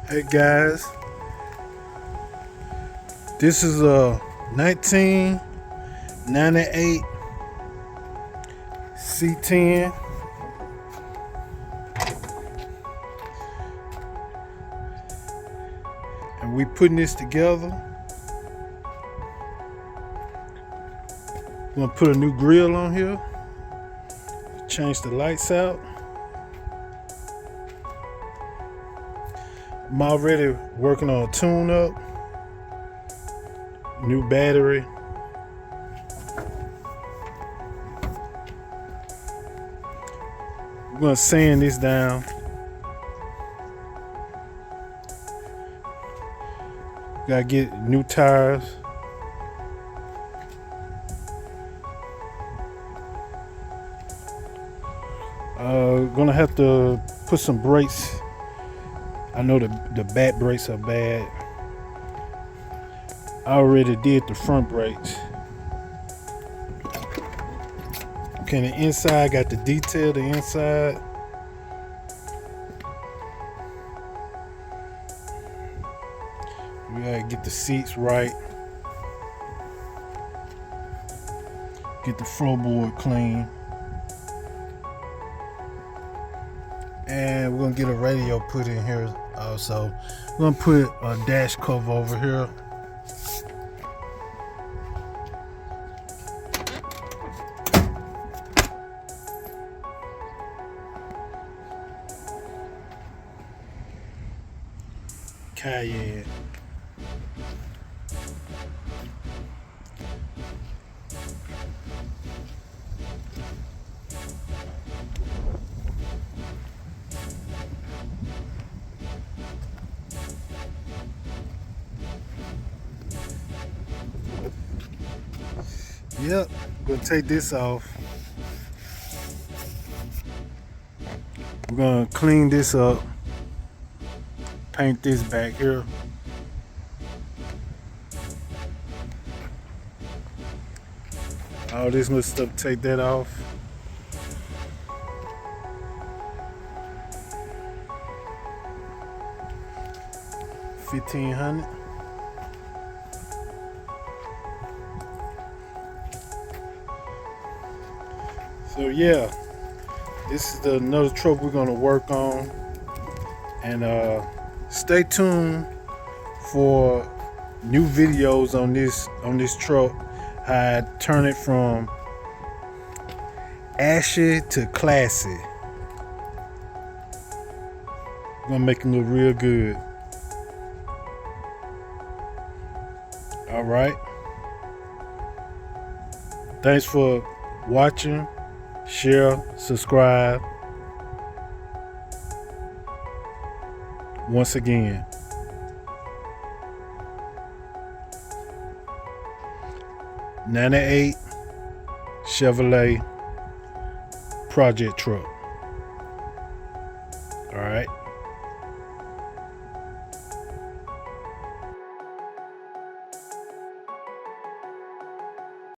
Hey guys, this is a 1998 C10. And we putting this together. We're gonna put a new grill on here. Change the lights out. I'm already working on a tune-up, new battery. We're gonna sand this down. Gotta get new tires. Gonna have to put some brakes. I know the back brakes are bad. I already did the front brakes. Okay, the inside, got the detail, the inside. We gotta get the seats right. Get the floorboard clean. And we're gonna get a radio put in here also. We're gonna put a dash cover over here. Cayenne. Yep, we're gonna take this off. We're gonna clean this up, paint this back here. All this little stuff, take that off. $1,500. So yeah, this is another truck we're gonna work on, and stay tuned for new videos on this truck. How I turn it from ashy to classy. I'm gonna make it look real good. All right. Thanks for watching. Share, subscribe. Once again, '98 Chevrolet project truck. All right.